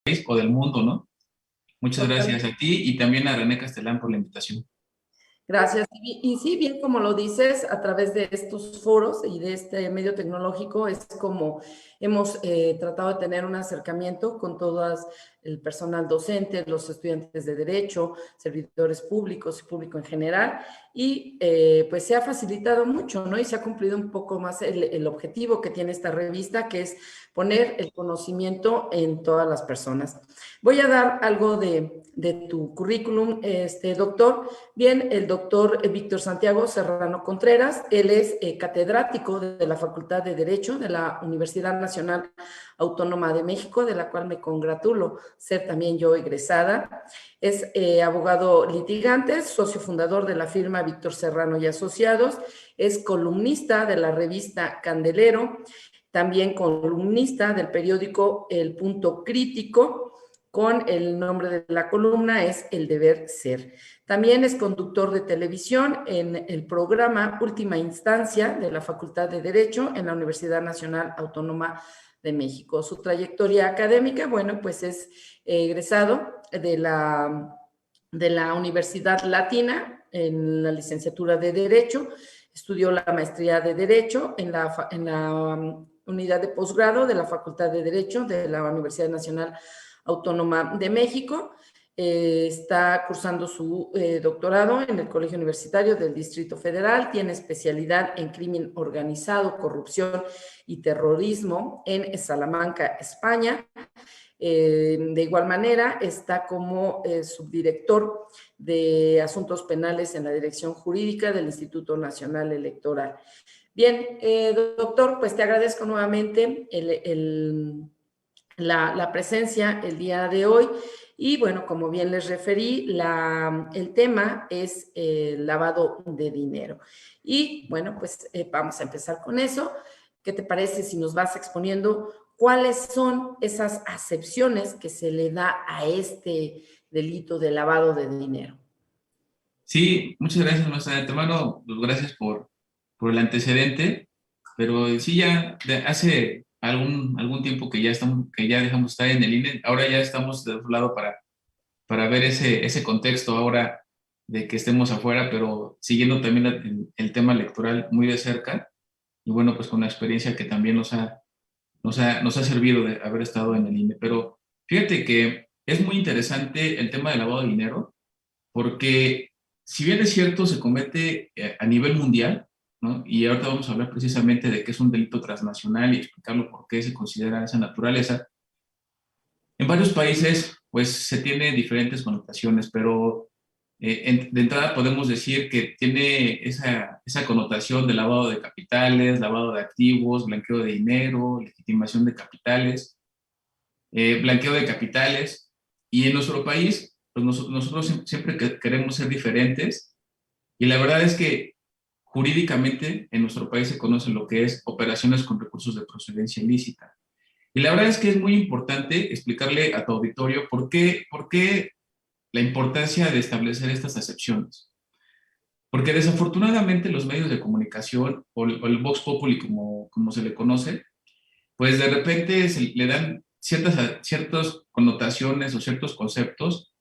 país o del mundo, ¿no? Muchas gracias Totalmente. a ti y también a René Castelán por la invitación. Gracias. Y sí, bien como lo dices, a través de estos foros y de este medio tecnológico es como hemos tratado de tener un acercamiento con todo el personal docente, los estudiantes de derecho, servidores públicos y público en general, y pues se ha facilitado mucho, ¿no? Y se ha cumplido un poco más el objetivo que tiene esta revista, que es poner el conocimiento en todas las personas. Voy a dar algo de tu currículum, doctor. Bien, el doctor Víctor Santiago Serrano Contreras, él es catedrático de la Facultad de Derecho de la Universidad Nacional Autónoma de México, de la cual me congratulo ser también yo egresada. Es abogado litigante, socio fundador de la firma Víctor Serrano y Asociados, es columnista de la revista Candelero, también columnista del periódico El Punto Crítico, con el nombre de la columna es El Deber Ser. También es conductor de televisión en el programa Última Instancia de la Facultad de Derecho en la Universidad Nacional Autónoma de México. Su trayectoria académica, bueno, pues es egresado de la Universidad Latina en la licenciatura de Derecho, estudió la maestría de Derecho en la unidad de posgrado de la Facultad de Derecho de la Universidad Nacional Autónoma de México. Está cursando su doctorado en el Colegio Universitario del Distrito Federal, tiene especialidad en crimen organizado, corrupción y terrorismo en Salamanca, España. De igual manera, está como subdirector de Asuntos Penales en la Dirección Jurídica del Instituto Nacional Electoral. Bien, doctor, pues te agradezco nuevamente la presencia el día de hoy. Y bueno, como bien les referí, el tema es el lavado de dinero. Y bueno, pues vamos a empezar con eso. ¿Qué te parece si nos vas exponiendo cuáles son esas acepciones que se le da a este delito de lavado de dinero? Sí, muchas gracias, nuestra de antemano, pues gracias por el antecedente, pero sí ya hace algún tiempo que ya estamos, que ya dejamos estar en el INE, ahora ya estamos de otro lado para ver ese contexto ahora de que estemos afuera, pero siguiendo también el tema electoral muy de cerca, y bueno, pues con la experiencia que también nos ha servido de haber estado en el INE. Pero fíjate que es muy interesante el tema del lavado de dinero, porque si bien es cierto, se comete a nivel mundial, ¿no? Y ahorita vamos a hablar precisamente de qué es un delito transnacional y explicarlo por qué se considera esa naturaleza. En varios países, pues se tiene diferentes connotaciones, pero de entrada podemos decir que tiene esa connotación de lavado de capitales, lavado de activos, blanqueo de dinero, legitimación de capitales, blanqueo de capitales. Y en nuestro país, pues nosotros siempre queremos ser diferentes. Y la verdad es que jurídicamente en nuestro país se conoce lo que es operaciones con recursos de procedencia ilícita. Y la verdad es que es muy importante explicarle a tu auditorio por qué la importancia de establecer estas excepciones. Porque desafortunadamente los medios de comunicación o el Vox Populi, como se le conoce, pues de repente le dan ciertas connotaciones o ciertos conceptos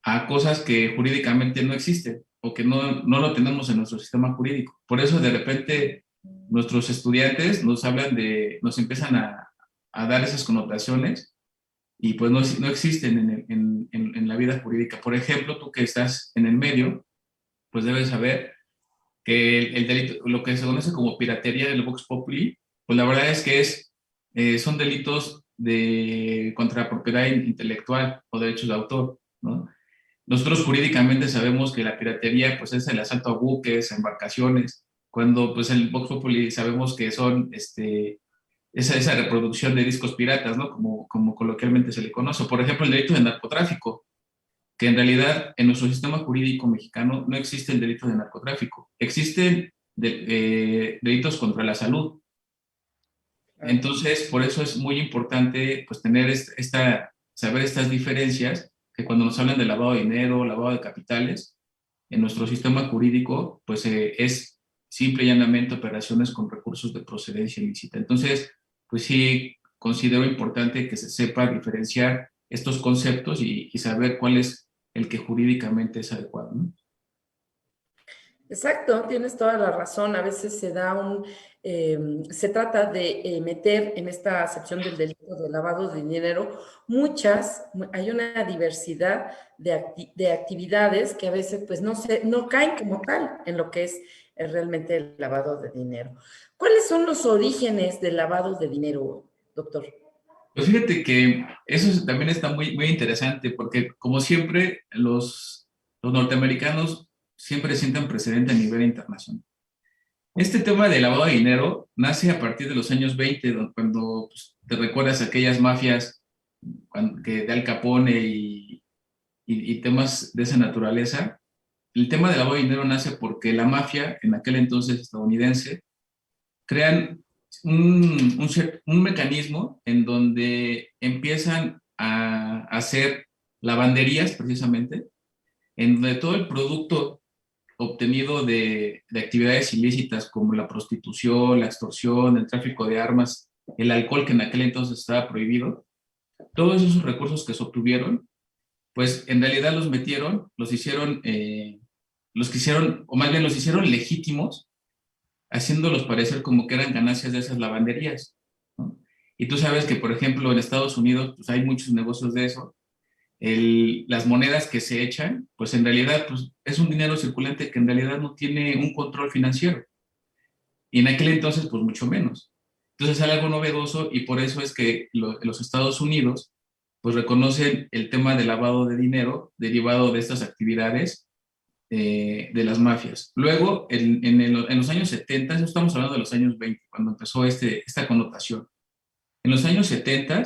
a cosas que jurídicamente no existen o que no lo tenemos en nuestro sistema jurídico. Por eso de repente nuestros estudiantes nos empiezan a dar esas connotaciones y pues no existen en la vida jurídica. Por ejemplo, tú que estás en el medio, pues debes saber que el delito, lo que se conoce como piratería del Vox Populi, pues la verdad es que son delitos contra la propiedad intelectual o derechos de autor, ¿no? Nosotros jurídicamente sabemos que la piratería pues es el asalto a buques, a embarcaciones, cuando pues el Vox Populi sabemos que son esa reproducción de discos piratas, ¿no? Como coloquialmente se le conoce. Por ejemplo, el delito de narcotráfico, que en realidad en nuestro sistema jurídico mexicano no existe el delito de narcotráfico, existen delitos contra la salud. Claro. Entonces, por eso es muy importante pues tener saber estas diferencias, que cuando nos hablan de lavado de dinero, lavado de capitales, en nuestro sistema jurídico, pues es simple y llanamente operaciones con recursos de procedencia ilícita. Entonces, pues sí, considero importante que se sepa diferenciar estos conceptos y saber cuál es el que jurídicamente es adecuado, ¿no? Exacto, tienes toda la razón. A veces se trata de meter en esta acepción del delito de lavado de dinero hay una diversidad de actividades que a veces pues no caen como tal en lo que es realmente el lavado de dinero. ¿Cuáles son los orígenes del lavado de dinero, doctor? Pues fíjate que eso también está muy, muy interesante porque como siempre los norteamericanos siempre sientan precedente a nivel internacional. Este tema de lavado de dinero nace a partir de los años 20, cuando pues, te recuerdas aquellas mafias que de Al Capone y temas de esa naturaleza. El tema del lavado de dinero nace porque la mafia, en aquel entonces estadounidense, crean un mecanismo en donde empiezan a hacer lavanderías, precisamente, en donde todo el producto obtenido de actividades ilícitas como la prostitución, la extorsión, el tráfico de armas, el alcohol que en aquel entonces estaba prohibido, todos esos recursos que se obtuvieron, pues en realidad los quisieron, o más bien los hicieron legítimos, haciéndolos parecer como que eran ganancias de esas lavanderías, ¿no? Y tú sabes que, por ejemplo, en Estados Unidos, pues hay muchos negocios de eso. Las monedas que se echan, pues en realidad pues, es un dinero circulante que en realidad no tiene un control financiero. Y en aquel entonces, pues mucho menos. Entonces es algo novedoso y por eso es que los Estados Unidos pues reconocen el tema del lavado de dinero derivado de estas actividades de las mafias. Luego, en los años 70, eso estamos hablando de los años 20, cuando empezó esta connotación. En los años 70,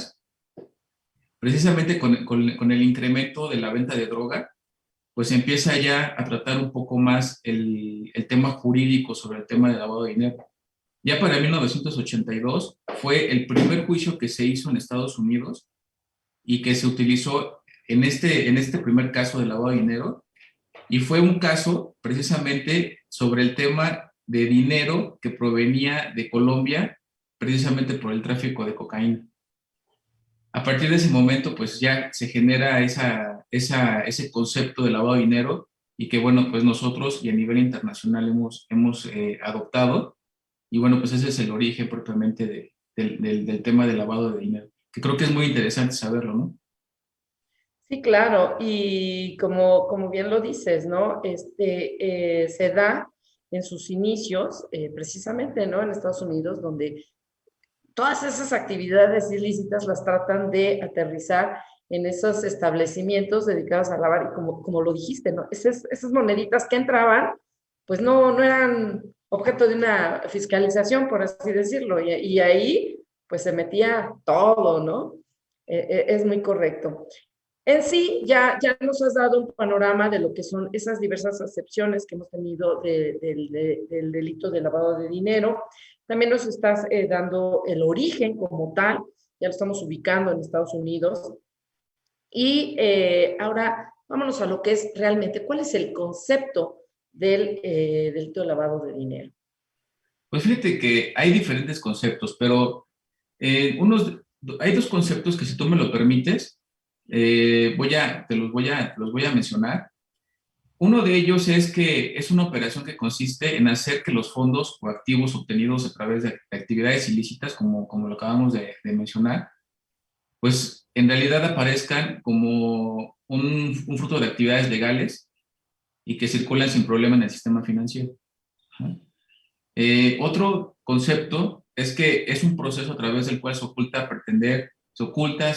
precisamente con el incremento de la venta de droga, pues empieza ya a tratar un poco más el tema jurídico sobre el tema del lavado de dinero. Ya para 1982 fue el primer juicio que se hizo en Estados Unidos y que se utilizó en este primer caso de lavado de dinero, y fue un caso precisamente sobre el tema de dinero que provenía de Colombia, precisamente por el tráfico de cocaína. A partir de ese momento, pues ya se genera ese concepto de lavado de dinero y que, bueno, pues nosotros y a nivel internacional hemos adoptado. Y bueno, pues ese es el origen propiamente del tema del lavado de dinero, que creo que es muy interesante saberlo, ¿no? Sí, claro, y como bien lo dices, ¿no? Se da en sus inicios, precisamente, ¿no? En Estados Unidos, donde todas esas actividades ilícitas las tratan de aterrizar en esos establecimientos dedicados a lavar, y como lo dijiste, ¿no? Esas moneditas que entraban, pues no eran objeto de una fiscalización, por así decirlo, y ahí pues se metía todo, ¿no? Es muy correcto. En sí, ya nos has dado un panorama de lo que son esas diversas acepciones que hemos tenido del delito de lavado de dinero. También nos estás dando el origen como tal, ya lo estamos ubicando en Estados Unidos. Y ahora vámonos a lo que es realmente, ¿cuál es el concepto del delito de lavado de dinero? Pues fíjate que hay diferentes conceptos, pero eh, unos, hay dos conceptos que si tú me lo permites, te los voy a mencionar. Uno de ellos es que es una operación que consiste en hacer que los fondos o activos obtenidos a través de actividades ilícitas, como lo acabamos de mencionar, pues en realidad aparezcan como un fruto de actividades legales y que circulan sin problema en el sistema financiero. Ajá. Otro concepto es que es un proceso a través del cual se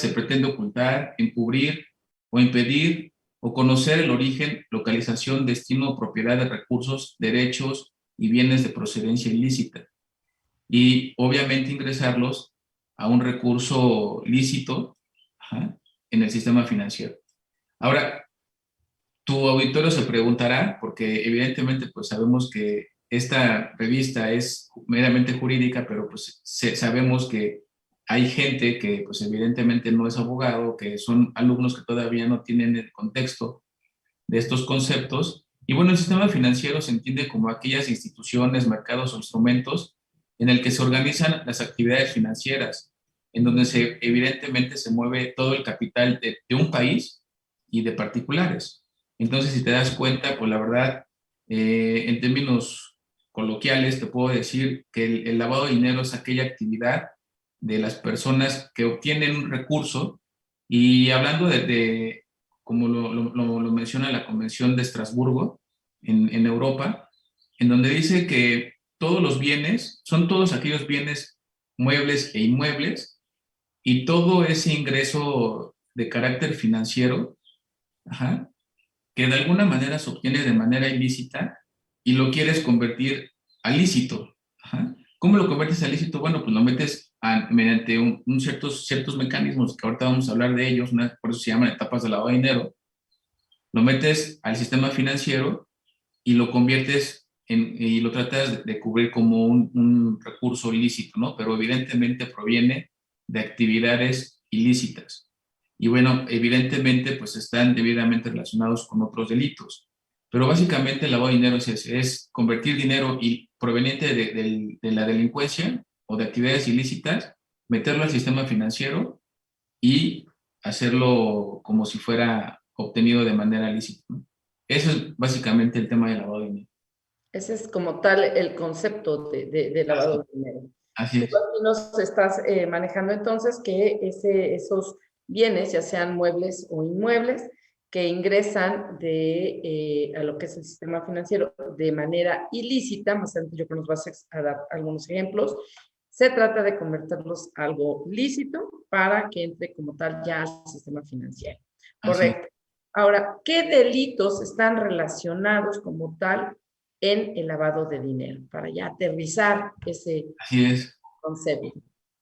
pretende ocultar, encubrir o impedir o conocer el origen, localización, destino o propiedad de recursos, derechos y bienes de procedencia ilícita. Y obviamente ingresarlos a un recurso lícito, ajá, en el sistema financiero. Ahora, tu auditorio se preguntará, porque evidentemente pues sabemos que esta revista es meramente jurídica, pero pues sabemos que hay gente que pues evidentemente no es abogado, que son alumnos que todavía no tienen el contexto de estos conceptos. Y bueno, el sistema financiero se entiende como aquellas instituciones, mercados o instrumentos en el que se organizan las actividades financieras, en donde evidentemente se mueve todo el capital de un país y de particulares. Entonces, si te das cuenta, pues la verdad, en términos coloquiales, te puedo decir que el lavado de dinero es aquella actividad de las personas que obtienen un recurso, y hablando como lo menciona la Convención de Estrasburgo en Europa, en donde dice que todos los bienes son todos aquellos bienes muebles e inmuebles, y todo ese ingreso de carácter financiero, ajá, que de alguna manera se obtiene de manera ilícita y lo quieres convertir a lícito. Ajá. ¿Cómo lo conviertes a lícito? Bueno, pues lo metes mediante ciertos mecanismos, que ahorita vamos a hablar de ellos, por eso se llaman etapas de lavado de dinero. Lo metes al sistema financiero y lo conviertes y lo tratas de cubrir como un recurso ilícito, ¿no? Pero evidentemente proviene de actividades ilícitas. Y bueno, evidentemente pues están debidamente relacionados con otros delitos. Pero básicamente el lavado de dinero es convertir dinero proveniente de la delincuencia o de actividades ilícitas, meterlo al sistema financiero y hacerlo como si fuera obtenido de manera lícita, ¿no? Eso es básicamente el tema del lavado de dinero. Ese es como tal el concepto de lavado de dinero. Así Tú es. aquí nos estás manejando entonces que esos bienes, ya sean muebles o inmuebles, que ingresan a lo que es el sistema financiero de manera ilícita, más adelante yo creo que nos vas a dar algunos ejemplos, se trata de convertirlos a algo lícito para que entre como tal ya al sistema financiero. Así es. Correcto. Ahora, ¿qué delitos están relacionados como tal en el lavado de dinero? Para ya aterrizar ese Así es. concepto.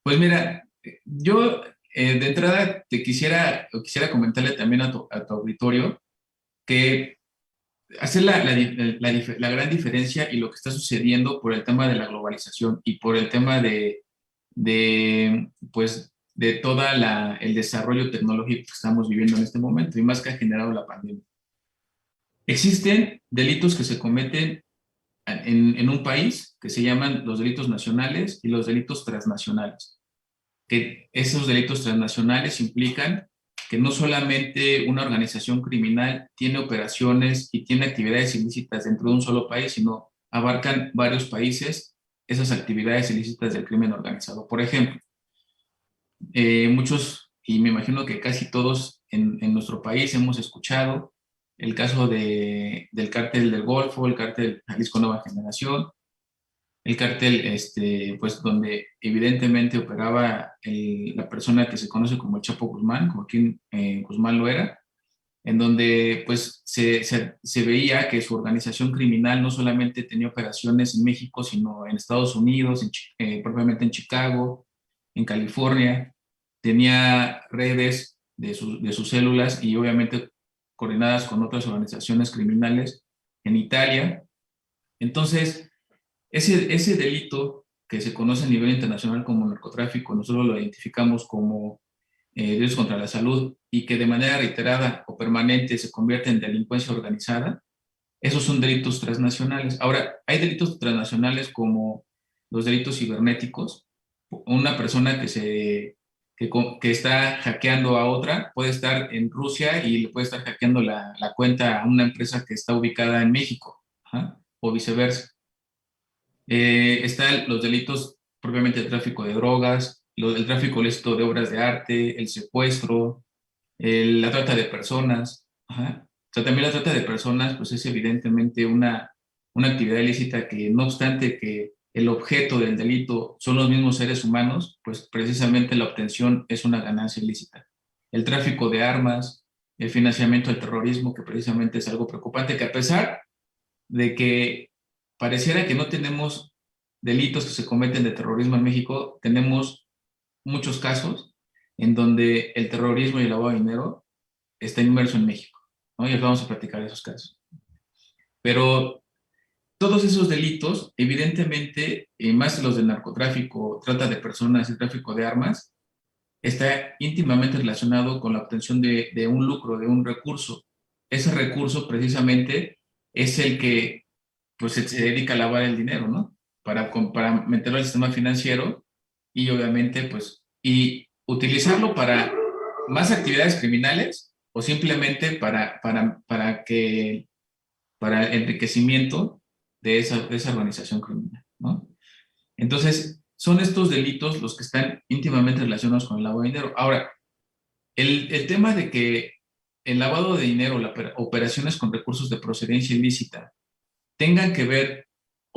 Pues mira, yo de entrada quisiera comentarle también a tu auditorio que hacer la gran diferencia y lo que está sucediendo por el tema de la globalización y por el tema pues, de toda el desarrollo tecnológico que estamos viviendo en este momento y más que ha generado la pandemia. Existen delitos que se cometen en un país que se llaman los delitos nacionales y los delitos transnacionales, que esos delitos transnacionales implican que no solamente una organización criminal tiene operaciones y tiene actividades ilícitas dentro de un solo país, sino abarcan varios países esas actividades ilícitas del crimen organizado. Por ejemplo, muchos, y me imagino que casi todos en nuestro país hemos escuchado el caso del cártel del Golfo, el cártel Jalisco Nueva Generación, el cártel, pues donde evidentemente operaba la persona que se conoce como el Chapo Guzmán, Joaquín Guzmán lo era, en donde pues se veía que su organización criminal no solamente tenía operaciones en México, sino en Estados Unidos, propiamente en Chicago, en California, tenía redes de sus células y obviamente coordinadas con otras organizaciones criminales en Italia. Entonces, ese delito que se conoce a nivel internacional como narcotráfico, nosotros lo identificamos como delitos contra la salud y que de manera reiterada o permanente se convierte en delincuencia organizada, esos son delitos transnacionales. Ahora, hay delitos transnacionales como los delitos cibernéticos. Una persona que está hackeando a otra puede estar en Rusia y le puede estar hackeando la cuenta a una empresa que está ubicada en México, ¿ah? O viceversa. Están los delitos propiamente de tráfico de drogas, el tráfico ilícito de obras de arte, el secuestro, la trata de personas. Ajá. O sea, también la trata de personas, pues es evidentemente una actividad ilícita que, no obstante que el objeto del delito son los mismos seres humanos, pues precisamente la obtención es una ganancia ilícita. El tráfico de armas, el financiamiento del terrorismo, que precisamente es algo preocupante, que a pesar de que pareciera que no tenemos delitos que se cometen de terrorismo en México, tenemos muchos casos en donde el terrorismo y el lavado de dinero está inmerso en México, ¿no? Y os vamos a platicar esos casos. Pero todos esos delitos, evidentemente, más los del narcotráfico, trata de personas y tráfico de armas, está íntimamente relacionado con la obtención de un lucro, de un recurso. Ese recurso precisamente es el que pues se dedica a lavar el dinero, ¿no? Para meterlo al sistema financiero y obviamente pues y utilizarlo para más actividades criminales o simplemente para el enriquecimiento de esa organización criminal, ¿no? Entonces, son estos delitos los que están íntimamente relacionados con el lavado de dinero. Ahora, el tema de que el lavado de dinero, las operaciones con recursos de procedencia ilícita, tengan que ver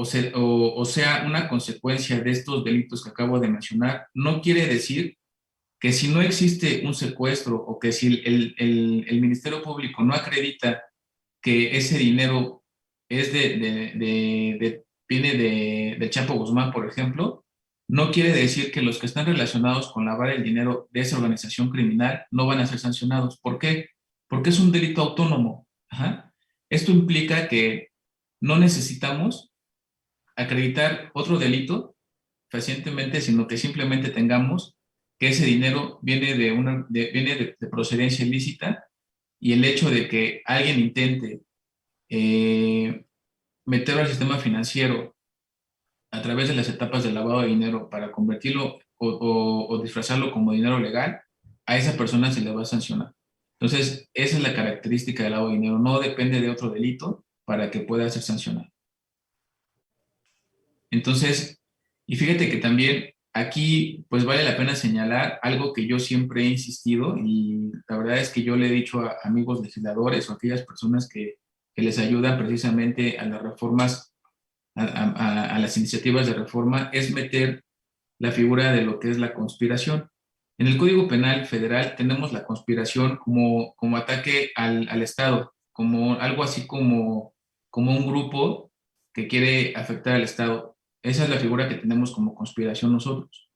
o sea una consecuencia de estos delitos que acabo de mencionar, no quiere decir que si no existe un secuestro o que si el Ministerio Público no acredita que ese dinero es viene de Chapo Guzmán, por ejemplo, no quiere decir que los que están relacionados con lavar el dinero de esa organización criminal no van a ser sancionados. ¿Por qué? Porque es un delito autónomo. Ajá. Esto implica que no necesitamos acreditar otro delito fehacientemente, sino que simplemente tengamos que ese dinero viene de procedencia ilícita y el hecho de que alguien intente meterlo al sistema financiero a través de las etapas del lavado de dinero para convertirlo o disfrazarlo como dinero legal, a esa persona se le va a sancionar. Entonces, esa es la característica del lavado de dinero. No depende de otro delito para que pueda ser sancionado. Entonces, y fíjate que también aquí, pues vale la pena señalar algo que yo siempre he insistido y la verdad es que yo le he dicho a amigos legisladores o a aquellas personas que les ayudan precisamente a las reformas, a las iniciativas de reforma, es meter la figura de lo que es la conspiración. En el Código Penal Federal tenemos la conspiración como ataque al Estado, como algo así como un grupo que quiere afectar al Estado. Esa es la figura que tenemos como conspiración nosotros.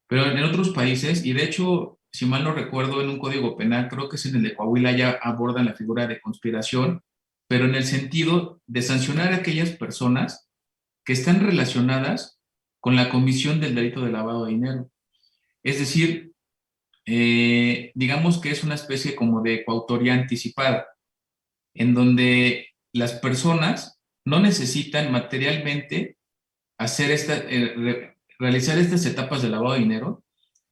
Pero en otros países, y de hecho, si mal no recuerdo, en un código penal, creo que es en el de Coahuila, ya abordan la figura de conspiración, pero en el sentido de sancionar a aquellas personas que están relacionadas con la comisión del delito de lavado de dinero. Es decir, digamos que es una especie como de coautoría anticipada, en donde las personas no necesitan materialmente realizar estas etapas de lavado de dinero,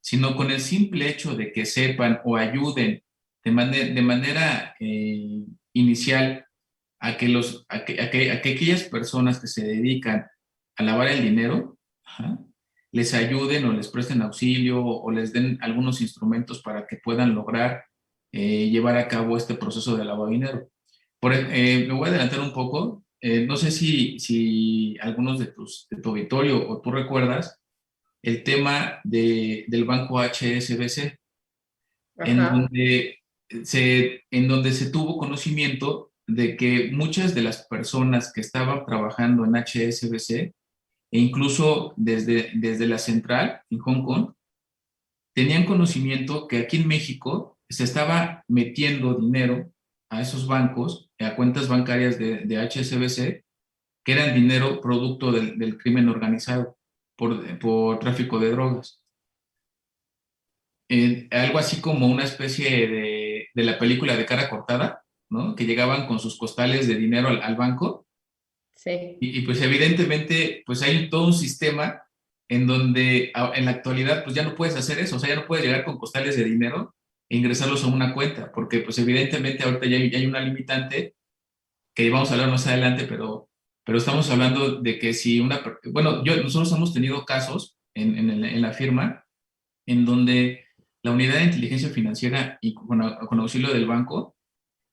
sino con el simple hecho de que sepan o ayuden de manera inicial a que aquellas personas que se dedican a lavar el dinero, ajá, les ayuden o les presten auxilio o les den algunos instrumentos para que puedan lograr llevar a cabo este proceso de lavado de dinero. Me voy a adelantar un poco. No sé si algunos de tu auditorio o tú recuerdas el tema del banco HSBC, en Ajá. donde en donde se tuvo conocimiento de que muchas de las personas que estaban trabajando en HSBC, e incluso desde la central en Hong Kong, tenían conocimiento que aquí en México se estaba metiendo dinero a esos bancos, a cuentas bancarias de HSBC, que eran dinero producto del crimen organizado por tráfico de drogas. Algo así como una especie de la película de Cara Cortada, ¿no? Que llegaban con sus costales de dinero al banco Sí. pues evidentemente pues hay todo un sistema en donde en la actualidad pues ya no puedes hacer eso, o sea, ya no puedes llegar con costales de dinero e ingresarlos a una cuenta, porque pues evidentemente ahorita ya hay una limitante que vamos a hablar más adelante, pero estamos hablando de que si bueno, nosotros hemos tenido casos en la firma en donde la unidad de inteligencia financiera y con auxilio del banco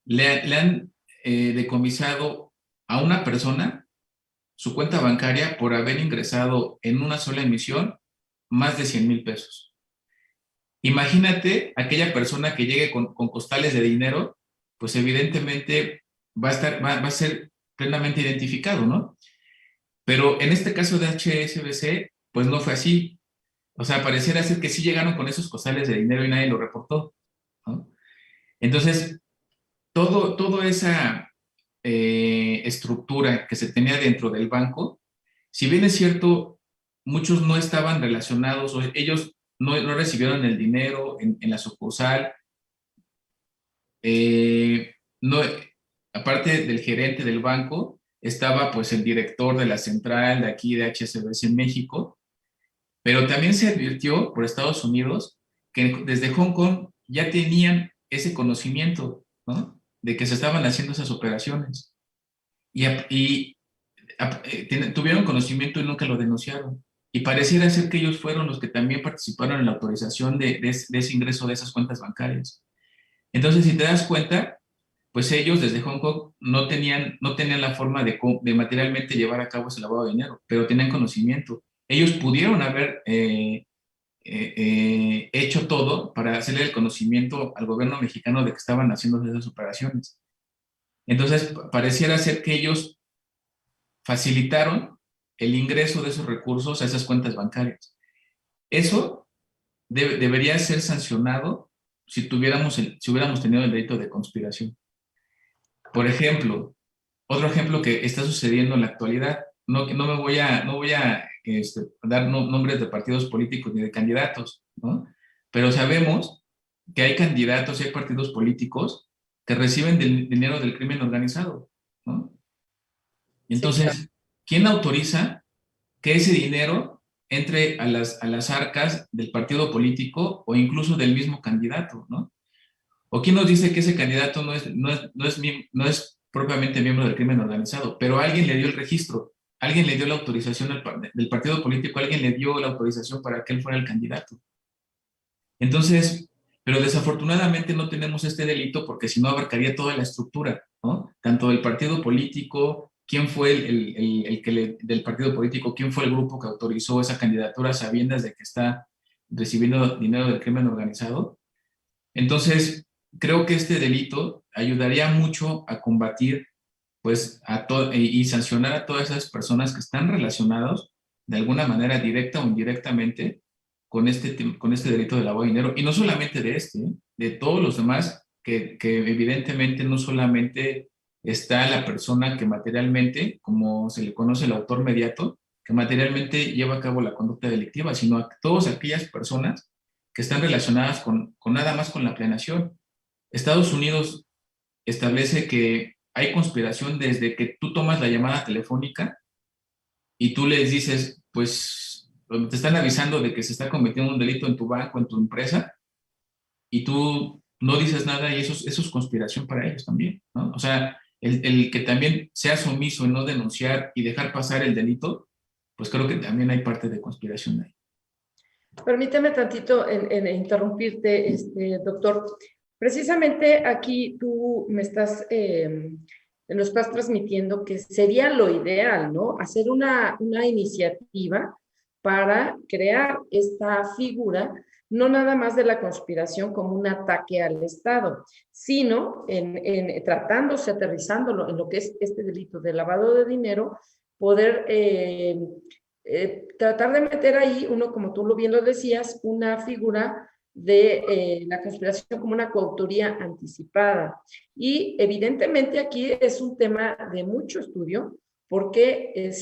le han decomisado a una persona su cuenta bancaria por haber ingresado en una sola emisión más de 100,000 pesos. Imagínate aquella persona que llegue con costales de dinero, pues evidentemente va a ser plenamente identificado, ¿no? Pero en este caso de HSBC, pues no fue así. O sea, pareciera ser que sí llegaron con esos costales de dinero y nadie lo reportó, ¿no? Entonces, toda esa estructura que se tenía dentro del banco, si bien es cierto, muchos no estaban relacionados o ellos no recibieron el dinero en la sucursal, no, aparte del gerente del banco, estaba pues el director de la central de aquí de HSBC en México, Pero también se advirtió por Estados Unidos que desde Hong Kong ya tenían ese conocimiento, ¿no? De que se estaban haciendo esas operaciones. Tuvieron conocimiento y nunca lo denunciaron. Y pareciera ser que ellos fueron los que también participaron en la autorización de ese ingreso de esas cuentas bancarias. Entonces, si te das cuenta, pues ellos desde Hong Kong no tenían la forma de materialmente llevar a cabo ese lavado de dinero, pero tenían conocimiento. Ellos pudieron haber hecho todo para hacerle el conocimiento al gobierno mexicano de que estaban haciendo esas operaciones. Entonces, pareciera ser que ellos facilitaron el ingreso de esos recursos a esas cuentas bancarias. Eso debería ser sancionado si hubiéramos tenido el delito de conspiración. Por ejemplo, otro ejemplo que está sucediendo en la actualidad, no voy a dar nombres de partidos políticos ni de candidatos, ¿no? Pero sabemos que hay candidatos y hay partidos políticos que reciben dinero del crimen organizado, ¿no? Sí, claro. Entonces, ¿quién autoriza que ese dinero entre a las arcas del partido político o incluso del mismo candidato, ¿no? ¿O quién nos dice que ese candidato no es propiamente miembro del crimen organizado, pero alguien le dio el registro, alguien le dio la autorización del partido político, alguien le dio la autorización para que él fuera el candidato? Entonces, pero desafortunadamente no tenemos este delito porque si no abarcaría toda la estructura, ¿no? Tanto del partido político, quién fue del partido político, quién fue el grupo que autorizó esa candidatura sabiendas de que está recibiendo dinero del crimen organizado. Entonces, creo que este delito ayudaría mucho a combatir, pues, y sancionar a todas esas personas que están relacionados de alguna manera directa o indirectamente con este delito de lavado de dinero. Y no solamente de de todos los demás, que evidentemente no solamente está la persona que materialmente, como se le conoce el autor mediato, que materialmente lleva a cabo la conducta delictiva, sino a todas aquellas personas que están relacionadas con nada más con la planeación. Estados Unidos establece que hay conspiración desde que tú tomas la llamada telefónica y tú les dices, pues te están avisando de que se está cometiendo un delito en tu banco, en tu empresa, y tú no dices nada y eso es conspiración para ellos también, ¿no? O sea, el que también seas omiso en no denunciar y dejar pasar el delito, pues creo que también hay parte de conspiración ahí. Permíteme tantito en interrumpirte, doctor. Precisamente aquí tú nos estás transmitiendo que sería lo ideal, ¿no? Hacer una iniciativa para crear esta figura, no nada más de la conspiración como un ataque al Estado, sino tratándose, aterrizándolo en lo que es este delito de lavado de dinero, poder tratar de meter ahí, uno, como tú bien lo decías, una figura de la conspiración como una coautoría anticipada. Y evidentemente aquí es un tema de mucho estudio, porque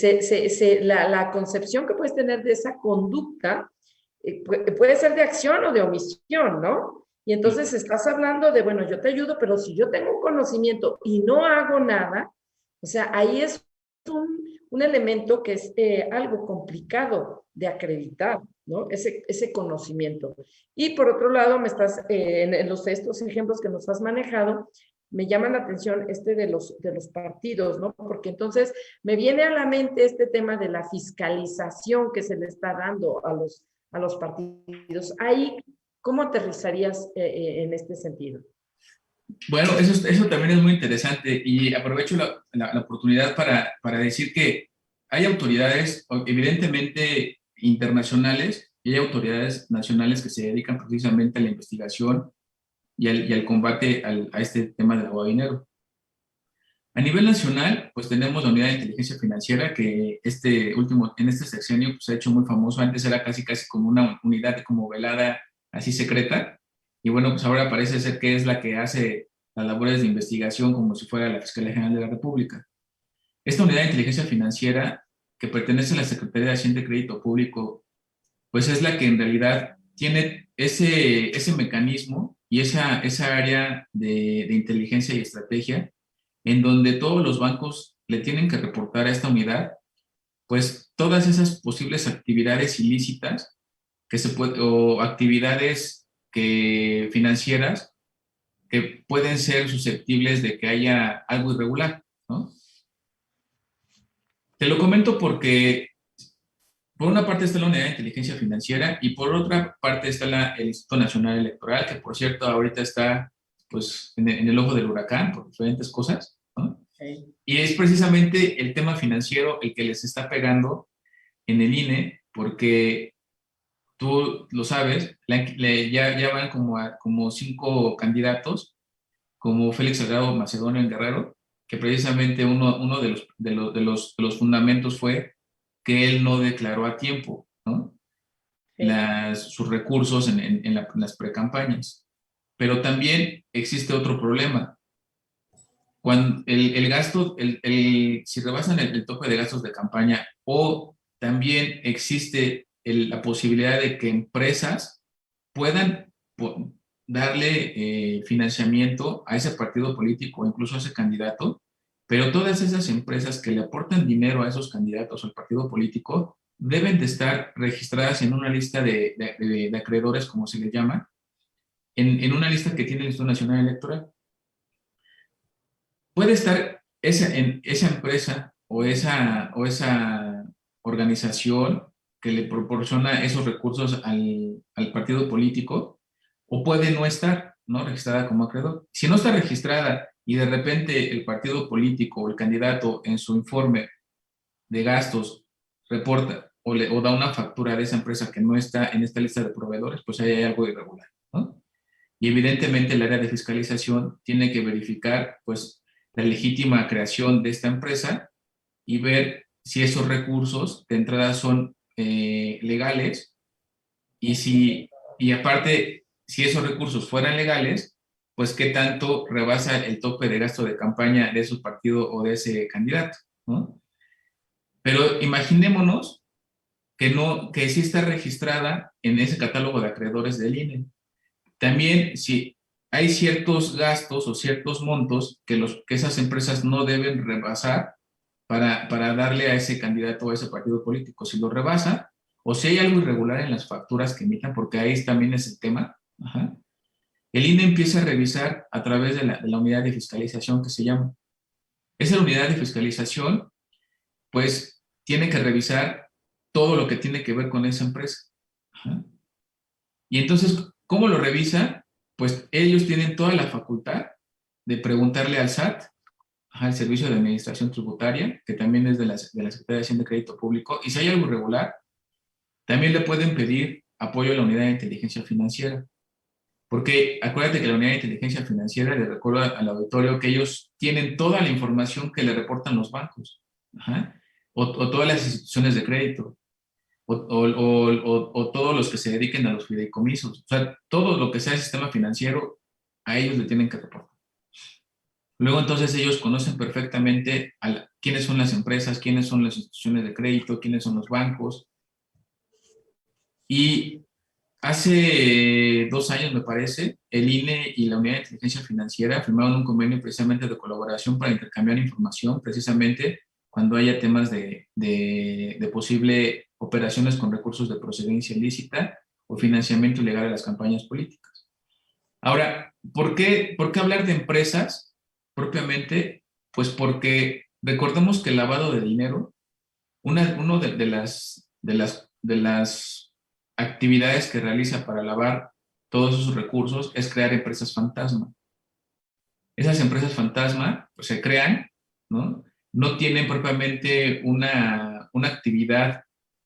la concepción que puedes tener de esa conducta puede ser de acción o de omisión, ¿no? Y entonces estás hablando de, bueno, yo te ayudo, pero si yo tengo un conocimiento y no hago nada, o sea, ahí es un elemento que es algo complicado de acreditar, ¿no? Ese conocimiento. Y por otro lado, en estos ejemplos que nos has manejado, me llama la atención de los partidos, ¿no? Porque entonces me viene a la mente este tema de la fiscalización que se le está dando a los partidos. Ahí, ¿cómo aterrizarías en este sentido? Bueno, eso también es muy interesante y aprovecho la oportunidad para decir que hay autoridades evidentemente internacionales y hay autoridades nacionales que se dedican precisamente a la investigación y al combate a este tema del lavado de dinero. A nivel nacional, pues tenemos la Unidad de Inteligencia Financiera que en este sexenio pues, se ha hecho muy famoso. Antes era casi como una unidad como velada, así secreta. Y bueno, pues ahora parece ser que es la que hace las labores de investigación como si fuera la Fiscalía General de la República. Esta Unidad de Inteligencia Financiera, que pertenece a la Secretaría de Hacienda y Crédito Público, pues es la que en realidad tiene ese mecanismo y esa área de inteligencia y estrategia en donde todos los bancos le tienen que reportar a esta unidad pues todas esas posibles actividades ilícitas o actividades financieras que pueden ser susceptibles de que haya algo irregular, ¿no? Te lo comento porque por una parte está la Unidad de Inteligencia Financiera y por otra parte está el Instituto Nacional Electoral, que por cierto ahorita está pues en el ojo del huracán por diferentes cosas, ¿no? Sí. Y es precisamente el tema financiero el que les está pegando en el INE, porque tú lo sabes, ya van como 5 candidatos, como Félix Salgado Macedonio en Guerrero, que precisamente uno de los fundamentos fue que él no declaró a tiempo, ¿no? Sí. Sus recursos en las precampañas. Pero también existe otro problema. Cuando el gasto, si rebasan el tope de gastos de campaña, o también existe la posibilidad de que empresas puedan darle financiamiento a ese partido político o incluso a ese candidato, pero todas esas empresas que le aportan dinero a esos candidatos o al partido político deben de estar registradas en una lista de acreedores, como se les llama, en una lista que tiene el Instituto Nacional Electoral. Puede estar esa empresa o esa organización que le proporciona esos recursos al partido político, o puede no estar, ¿no?, registrada como acreedor. Si no está registrada y de repente el partido político o el candidato en su informe de gastos reporta o da una factura de esa empresa que no está en esta lista de proveedores, pues ahí hay algo irregular, ¿no? Y evidentemente el área de fiscalización tiene que verificar, pues, la legítima creación de esta empresa y ver si esos recursos de entrada son legales, y aparte, si esos recursos fueran legales, pues qué tanto rebasa el tope de gasto de campaña de esos partidos o de ese candidato, ¿no? Pero imaginémonos que sí está registrada en ese catálogo de acreedores del INE. También, si hay ciertos gastos o ciertos montos que esas empresas no deben rebasar para darle a ese candidato o a ese partido político. Si lo rebasa, o si hay algo irregular en las facturas que emitan, porque ahí también es el tema, el INE empieza a revisar a través de la unidad de fiscalización que se llama. Esa unidad de fiscalización, pues, tiene que revisar todo lo que tiene que ver con esa empresa. Y entonces, ¿cómo lo revisa? Pues ellos tienen toda la facultad de preguntarle al SAT, al Servicio de Administración Tributaria, que también es de la Secretaría de Hacienda y Crédito Público, y si hay algo irregular, también le pueden pedir apoyo a la Unidad de Inteligencia Financiera. Porque acuérdate que la Unidad de Inteligencia Financiera, le recuerdo al auditorio que ellos tienen toda la información que le reportan los bancos, o todas las instituciones de crédito, o todos los que se dediquen a los fideicomisos. O sea, todo lo que sea el sistema financiero, a ellos le tienen que reportar. Luego, entonces, ellos conocen perfectamente quiénes son las empresas, quiénes son las instituciones de crédito, quiénes son los bancos. Y hace 2 años, me parece, el INE y la Unidad de Inteligencia Financiera firmaron un convenio precisamente de colaboración para intercambiar información, precisamente cuando haya temas de posible operaciones con recursos de procedencia ilícita o financiamiento ilegal de las campañas políticas. Ahora, ¿por qué hablar de empresas propiamente? Pues porque recordemos que el lavado de dinero, uno de las actividades que realiza para lavar todos esos recursos es crear empresas fantasma. Esas empresas fantasma, pues, se crean, ¿no? No tienen propiamente una actividad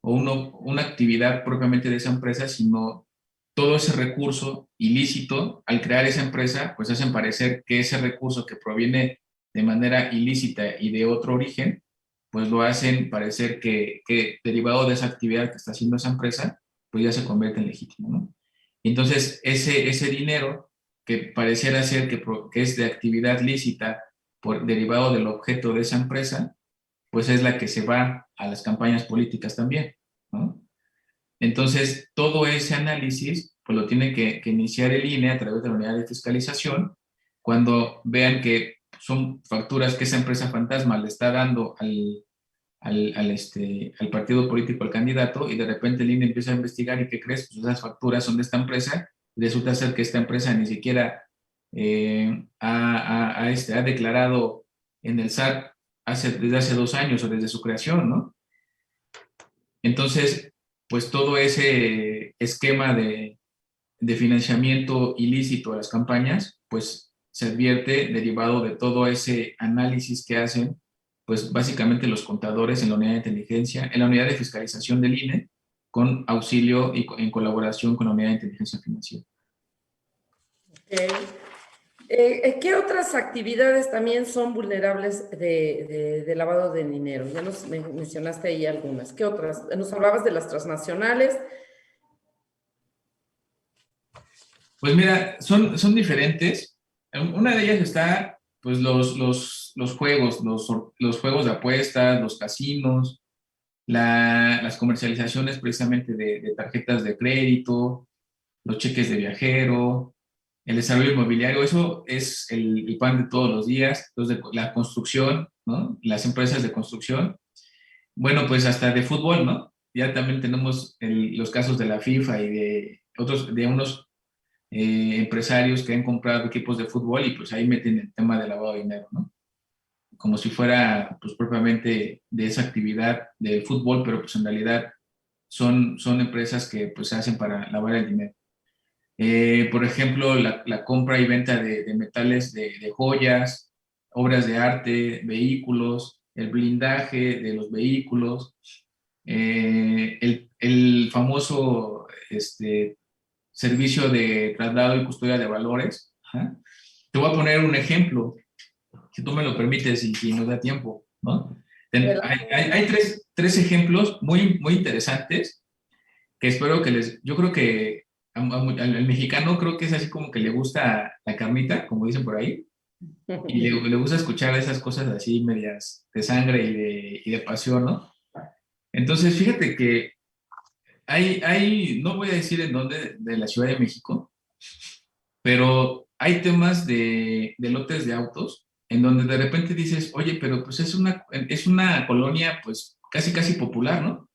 o una actividad propiamente de esa empresa, sino todo ese recurso ilícito, al crear esa empresa, pues hacen parecer que ese recurso que proviene de manera ilícita y de otro origen, pues lo hacen parecer que derivado de esa actividad que está haciendo esa empresa, pues ya se convierte en legítimo, ¿no? Entonces, ese dinero que pareciera ser que es de actividad lícita derivado del objeto de esa empresa, pues es la que se va a las campañas políticas también, ¿no? Entonces, todo ese análisis, pues lo tiene que iniciar el INE a través de la unidad de fiscalización, cuando vean que son facturas que esa empresa fantasma le está dando al partido político, al candidato, y de repente el INE empieza a investigar y ¿qué crees? Pues esas facturas son de esta empresa, y resulta ser que esta empresa ni siquiera ha declarado en el SAT desde hace 2 años o desde su creación, ¿no? Entonces, pues todo ese esquema de financiamiento ilícito a las campañas, pues se advierte derivado de todo ese análisis que hacen, pues básicamente los contadores en la unidad de inteligencia, en la unidad de fiscalización del INE, con auxilio y en colaboración con la unidad de inteligencia financiera. Okay. ¿Qué otras actividades también son vulnerables de lavado de dinero? Ya nos mencionaste ahí algunas. ¿Qué otras? Nos hablabas de las transnacionales. Pues mira, son diferentes. Una de ellas está, pues, los juegos, los juegos de apuestas, los casinos, las comercializaciones precisamente de tarjetas de crédito, los cheques de viajero, el desarrollo inmobiliario, eso es el pan de todos los días. Entonces, la construcción, ¿no? Las empresas de construcción, bueno, pues hasta de fútbol, ¿no? Ya también tenemos los casos de la FIFA y de otros, de unos empresarios que han comprado equipos de fútbol y pues ahí meten el tema de lavado de dinero, ¿no? Como si fuera pues propiamente de esa actividad de fútbol, pero pues en realidad son empresas que pues se hacen para lavar el dinero. Por ejemplo, la compra y venta de metales de joyas, obras de arte, vehículos, el blindaje de los vehículos, el famoso servicio de traslado y custodia de valores. Ajá. Te voy a poner un ejemplo, si tú me lo permites y si nos da tiempo, ¿no? Hay tres ejemplos muy, muy interesantes que espero que yo creo que al mexicano creo que es así como que le gusta la carnita, como dicen por ahí, y le gusta escuchar esas cosas así medias de sangre y de pasión, ¿no? Entonces, fíjate que no voy a decir en dónde, de la Ciudad de México, pero hay temas de lotes de autos en donde de repente dices, oye, pero pues es una colonia pues casi casi popular, ¿no?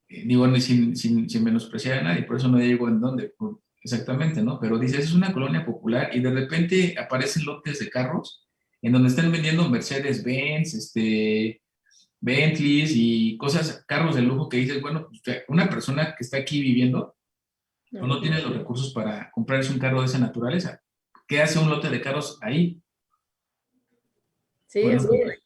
Digo, sin menospreciar a nadie, por eso no digo en dónde exactamente, ¿no? Pero dices, es una colonia popular y de repente aparecen lotes de carros en donde están vendiendo Mercedes-Benz, Bentleys y cosas, carros de lujo que dices, bueno, pues, una persona que está aquí viviendo o no tiene los recursos para comprarse un carro de esa naturaleza. ¿Qué hace un lote de carros ahí? Sí, Bueno, así pues, es.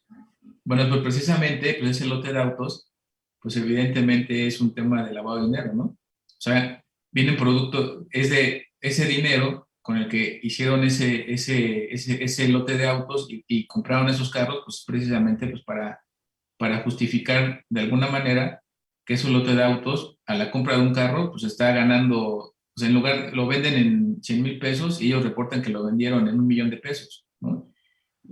bueno, pues precisamente pues ese lote de autos, pues evidentemente es un tema de lavado de dinero, ¿no? O sea, viene un producto, es de ese dinero con el que hicieron ese lote de autos y compraron esos carros, pues precisamente pues para justificar de alguna manera que ese lote de autos a la compra de un carro, pues está ganando, pues en lugar, lo venden en 100,000 pesos y ellos reportan que lo vendieron en 1,000,000 de pesos, ¿no?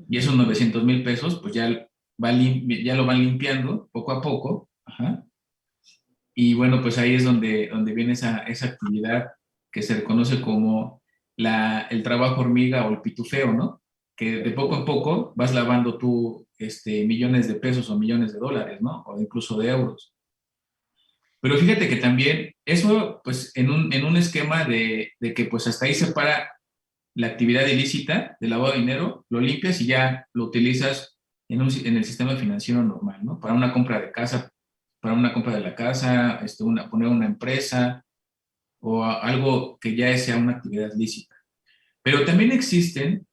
Y esos 900,000 pesos, pues ya lo van limpiando poco a poco. Ajá. Y bueno, pues ahí es donde viene esa actividad que se reconoce como el trabajo hormiga o el pitufeo, ¿no? Que de poco en poco vas lavando tú millones de pesos o millones de dólares, ¿no? O incluso de euros. Pero fíjate que también eso, pues en un esquema de que pues hasta ahí se para la actividad ilícita de lavado de dinero, lo limpias y ya lo utilizas en el sistema financiero normal, ¿no? Para una compra de casa, para una compra de la casa, poner una empresa o algo que ya sea una actividad lícita. Pero también existen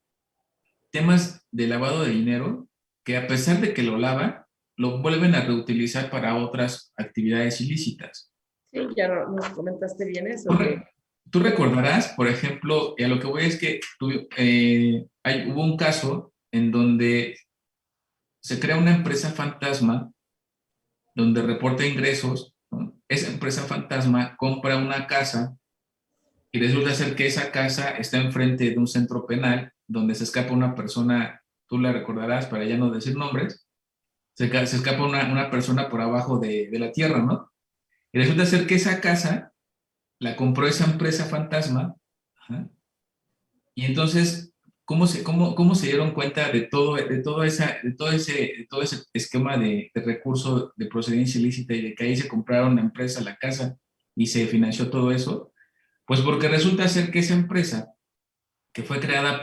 temas de lavado de dinero que a pesar de que lo lavan, lo vuelven a reutilizar para otras actividades ilícitas. Sí, ya nos comentaste bien eso. Tú, tú recordarás, por ejemplo, y a lo que voy es que hubo un caso en donde se crea una empresa fantasma donde reporta ingresos, ¿no? Esa empresa fantasma compra una casa y resulta ser que esa casa está enfrente de un centro penal donde se escapa una persona, tú la recordarás para ya no decir nombres, se escapa una persona por abajo de la tierra, ¿no? Y resulta ser que esa casa la compró esa empresa fantasma. Ajá. Y entonces cómo se dieron cuenta de todo ese esquema de recurso de procedencia ilícita y de que ahí se compraron la empresa, la casa y se financió todo eso? Pues porque resulta ser que esa empresa, que fue creada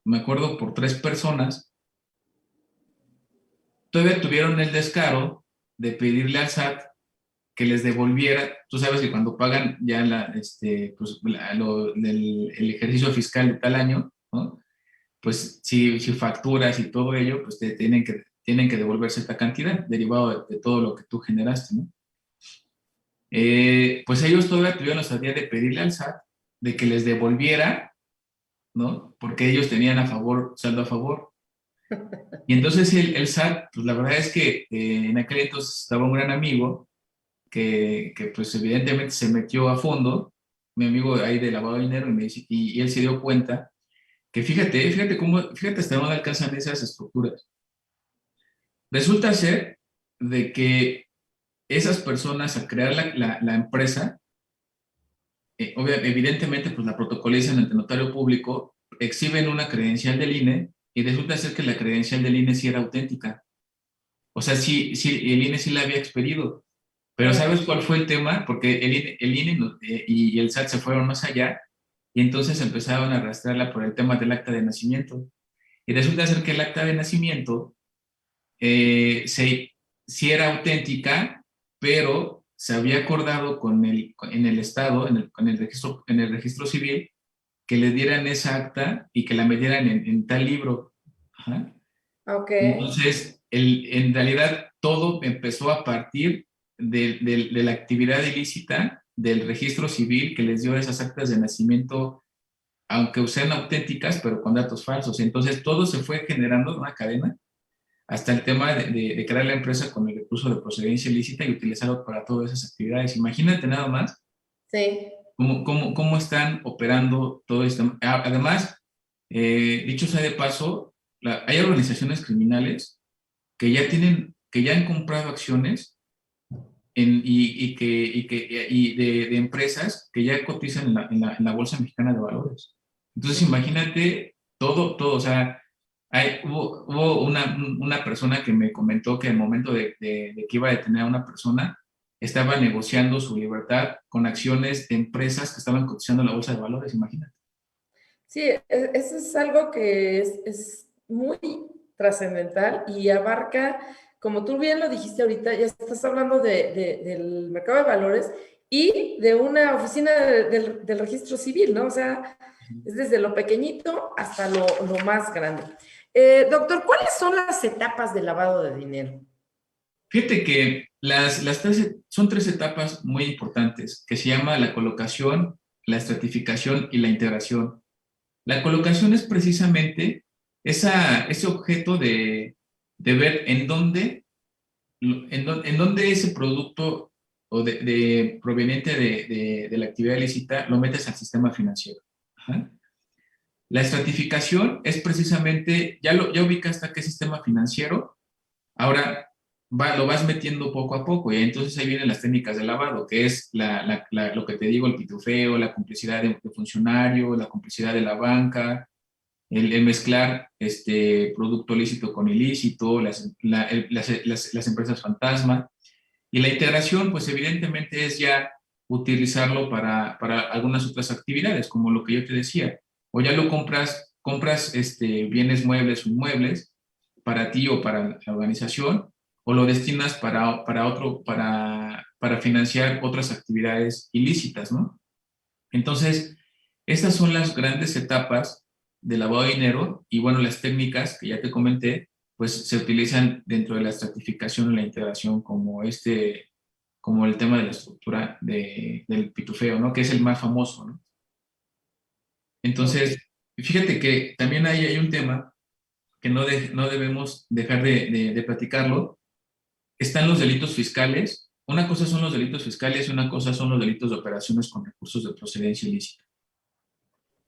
me acuerdo, por 3 personas, todavía tuvieron el descaro de pedirle al SAT que les devolviera. Tú sabes que cuando pagan ya pues, el ejercicio fiscal de tal año, ¿no? Pues si facturas y todo ello, pues tienen que devolverse esta cantidad derivado de todo lo que tú generaste, ¿no? Pues ellos todavía tuvieron la osadía de pedirle al SAT de que les devolviera, ¿no? Porque ellos tenían saldo a favor. Y entonces el SAT, pues la verdad es que en aquel entonces estaba un gran amigo que pues evidentemente se metió a fondo, mi amigo ahí de lavado de dinero, y él se dio cuenta que fíjate hasta dónde alcanzan esas estructuras. Resulta ser de que esas personas al crear la empresa, evidentemente pues la protocolizan ante notario público, exhiben una credencial del INE y resulta ser que la credencial del INE sí era auténtica. O sea, sí, el INE sí la había expedido. Pero ¿sabes cuál fue el tema? Porque el INE y el SAT se fueron más allá y entonces empezaron a arrastrarla por el tema del acta de nacimiento. Y resulta ser que el acta de nacimiento sí era auténtica, pero se había acordado en el Estado, en el registro civil, que le dieran esa acta y que la metieran en tal libro. Ajá. Ok. Entonces, en realidad todo empezó a partir de la actividad ilícita del registro civil que les dio esas actas de nacimiento, aunque sean auténticas, pero con datos falsos. Entonces, todo se fue generando una cadena hasta el tema de crear la empresa con el recurso de procedencia ilícita y utilizarlo para todas esas actividades. Imagínate nada más Sí. cómo están operando todo esto. Además, dicho sea de paso, hay organizaciones criminales que ya han comprado acciones de empresas que ya cotizan en la Bolsa Mexicana de Valores. Entonces, imagínate todo, o sea, hubo una persona que me comentó que al momento de que iba a detener a una persona, estaba negociando su libertad con acciones de empresas que estaban cotizando en la Bolsa de Valores, imagínate. Sí, eso es algo que es muy trascendental y abarca, como tú bien lo dijiste ahorita, ya estás hablando del mercado de valores y de una oficina del registro civil, ¿no? O sea, es desde lo pequeñito hasta lo más grande. Doctor, ¿cuáles son las etapas del lavado de dinero? Fíjate que son 3 etapas muy importantes, que se llama la colocación, la estratificación y la integración. La colocación es precisamente ese objeto de ver en dónde ese producto proveniente de la actividad ilícita lo metes al sistema financiero. Ajá. La estratificación es precisamente, ya ubicaste qué sistema financiero, ahora lo vas metiendo poco a poco y entonces ahí vienen las técnicas de lavado, que es lo que te digo, el pitufeo, la complicidad de funcionario, la complicidad de la banca, el mezclar producto lícito con ilícito, las empresas fantasma. Y la integración, pues evidentemente es ya utilizarlo para algunas otras actividades, como lo que yo te decía. O ya lo compras bienes muebles o inmuebles para ti o para la organización, o lo destinas para financiar otras actividades ilícitas, ¿no? Entonces, estas son las grandes etapas de lavado de dinero y bueno, las técnicas que ya te comenté, pues se utilizan dentro de la estratificación y la integración como el tema de la estructura del pitufeo, ¿no? Que es el más famoso, ¿no? Ok. Entonces, fíjate que también hay un tema que no debemos dejar de platicarlo. Están los delitos fiscales. Una cosa son los delitos fiscales y una cosa son los delitos de operaciones con recursos de procedencia ilícita.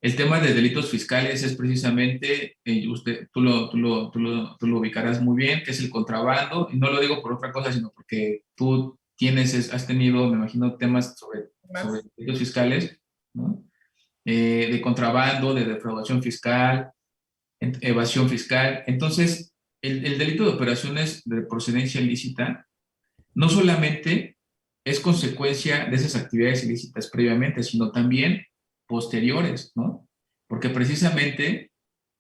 El tema de delitos fiscales es precisamente, tú lo ubicarás muy bien, que es el contrabando, y no lo digo por otra cosa, sino porque tú has tenido, me imagino, temas sobre Más. delitos fiscales, ¿no? De contrabando, de defraudación fiscal, evasión fiscal. Entonces, el delito de operaciones de procedencia ilícita no solamente es consecuencia de esas actividades ilícitas previamente, sino también posteriores, ¿no? Porque precisamente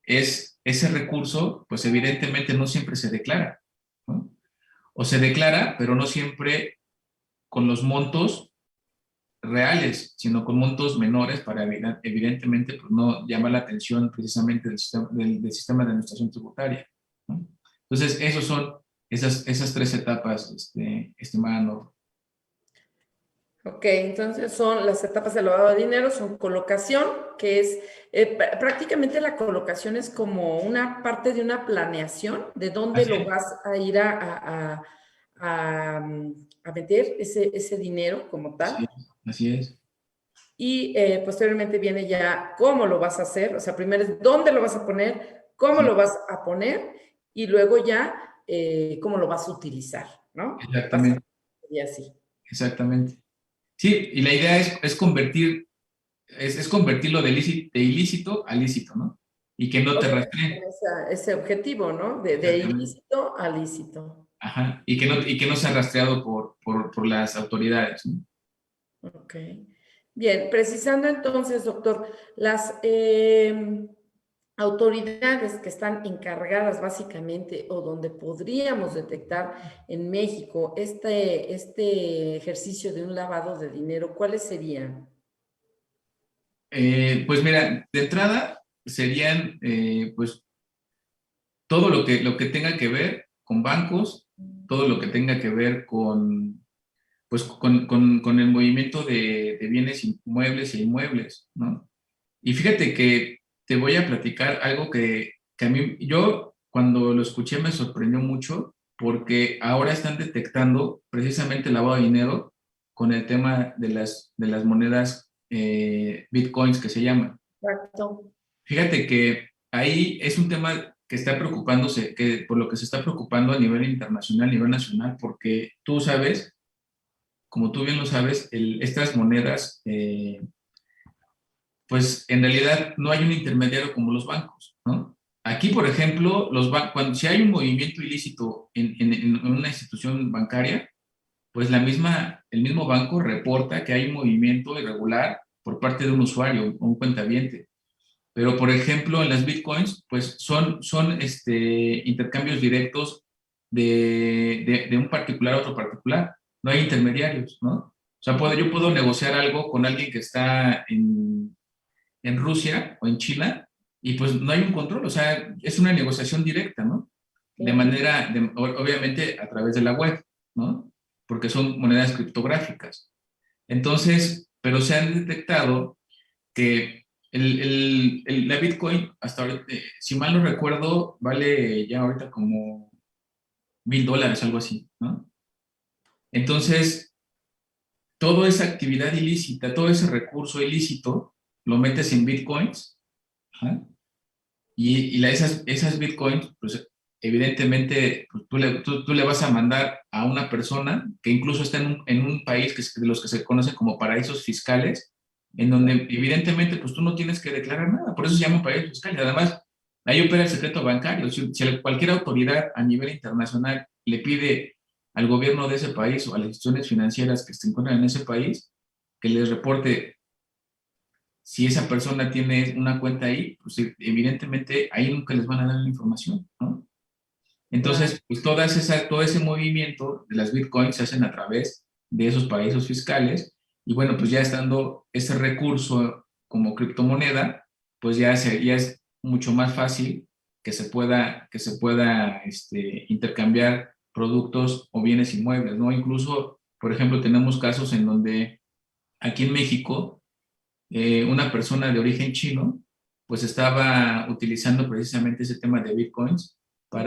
es ese recurso, pues evidentemente no siempre se declara, ¿no? O se declara, pero no siempre con los montos reales, sino con montos menores para evidentemente pues no llamar la atención precisamente del sistema de administración tributaria, ¿no? Entonces, esos son esas tres etapas, estimada Nor. Ok, entonces son las etapas de lavado de dinero, son colocación, que es prácticamente la colocación es como una parte de una planeación de dónde Así lo es, vas a ir a meter ese dinero como así tal. es, así es. Y posteriormente viene ya cómo lo vas a hacer, o sea, primero es dónde lo vas a poner, cómo Sí, lo vas a poner y luego ya cómo lo vas a utilizar, ¿no? exactamente, Y así. exactamente. Sí, y la idea es convertir, es convertirlo de ilícito a lícito, ¿no? Y que no te Obviamente con rastreen. ese objetivo, ¿no? De Exactamente. ilícito a lícito. Ajá. Y que no sea rastreado por las autoridades, ¿no? Ok. Bien, precisando entonces, doctor, las autoridades que están encargadas básicamente o donde podríamos detectar en México este ejercicio de un lavado de dinero, ¿cuáles serían? Pues mira, de entrada serían pues todo lo que tenga que ver con bancos, todo lo que tenga que ver pues, con el movimiento de bienes inmuebles e inmuebles, ¿no? Y fíjate que te voy a platicar algo que a mí, yo cuando lo escuché me sorprendió mucho porque ahora están detectando precisamente el lavado de dinero con el tema de las monedas bitcoins que se llaman. Exacto. Fíjate que ahí es un tema que está preocupándose, por lo que se está preocupando a nivel internacional, a nivel nacional, porque tú sabes, como tú bien lo sabes, estas monedas pues en realidad no hay un intermediario como los bancos, ¿no? Aquí, por ejemplo, si hay un movimiento ilícito en una institución bancaria, pues el mismo banco reporta que hay un movimiento irregular por parte de un usuario o un cuentaviente. Pero, por ejemplo, en las bitcoins, pues son intercambios directos de un particular a otro particular. No hay intermediarios, ¿no? O sea, yo puedo negociar algo con alguien que está en Rusia o en China, y pues no hay un control, o sea, es una negociación directa, ¿no? Claro. Obviamente a través de la web, ¿no? Porque son monedas criptográficas. Entonces, pero se han detectado que la Bitcoin, hasta ahorita, si mal no recuerdo, vale ya ahorita como $1,000, algo así, ¿no? Entonces, toda esa actividad ilícita, todo ese recurso ilícito, lo metes en Bitcoins. Ajá. Y esas bitcoins, pues evidentemente pues, tú le vas a mandar a una persona que incluso está en un país de los que se conocen como paraísos fiscales, en donde evidentemente pues tú no tienes que declarar nada, por eso se llaman paraísos fiscales. Además, ahí opera el secreto bancario. Si cualquier autoridad a nivel internacional le pide al gobierno de ese país o a las instituciones financieras que se encuentran en ese país que les reporte si esa persona tiene una cuenta ahí, pues evidentemente ahí nunca les van a dar la información, ¿no? Claro. Entonces, pues todo ese movimiento de las bitcoins se hacen a través de esos paraísos fiscales y bueno, pues ya estando ese recurso como criptomoneda, pues ya es mucho más fácil que se pueda intercambiar productos o bienes inmuebles, ¿no? Incluso, por ejemplo, tenemos casos en donde aquí en México una persona de origen chino, pues estaba utilizando precisamente ese tema de bitcoins Ujú.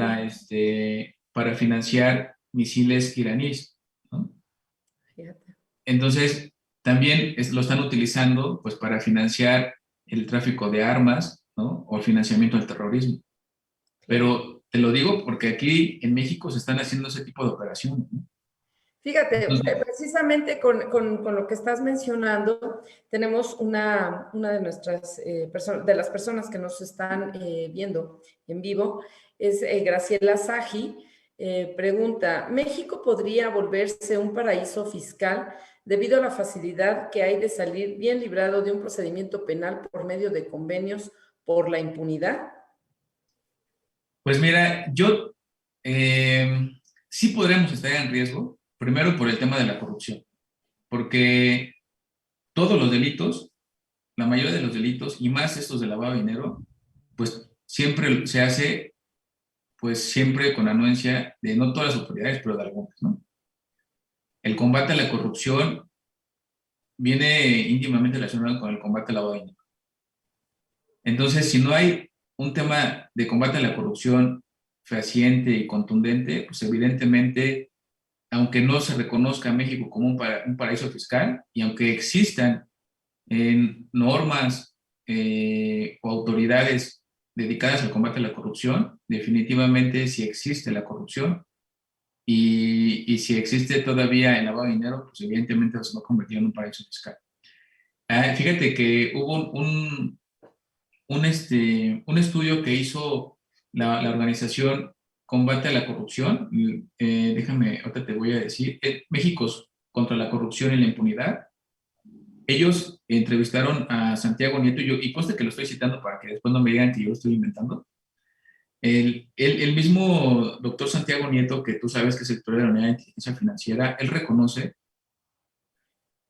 para financiar misiles iraníes, ¿no? Fíjate. Entonces, también lo están utilizando pues para financiar el tráfico de armas, ¿no? O el financiamiento del terrorismo. Claro. Pero te lo digo porque aquí en México se están haciendo ese tipo de operaciones, ¿no? Fíjate, Entonces, precisamente con lo que estás mencionando, tenemos una de nuestras de las personas que nos están viendo en vivo, es Graciela Saji. Pregunta, ¿México podría volverse un paraíso fiscal debido a la facilidad que hay de salir bien librado de un procedimiento penal por medio de convenios por la impunidad? pues mira, yo sí podremos estar en riesgo, primero por el tema de la corrupción, porque todos los delitos, la mayoría de los delitos, y más estos de lavado de dinero, pues siempre se hace, pues siempre con anuencia de no todas las autoridades, pero de algunas, ¿no? El combate a la corrupción viene íntimamente relacionado con el combate al lavado de dinero. Entonces, si no hay un tema de combate a la corrupción fehaciente y contundente, pues evidentemente, aunque no se reconozca a México como un paraíso fiscal, y aunque existan normas o autoridades dedicadas al combate a la corrupción, definitivamente si existe la corrupción y si existe todavía el lavado de dinero, pues evidentemente se va a convertir en un paraíso fiscal. Fíjate que hubo un estudio que hizo la organización Combate a la Corrupción. Déjame, ahorita te voy a decir, México contra la corrupción y la impunidad. Ellos entrevistaron a Santiago Nieto, y conste que lo estoy citando para que después no me digan que yo lo estoy inventando. El mismo doctor Santiago Nieto, que tú sabes que es el director de la Unidad de Inteligencia Financiera, él reconoce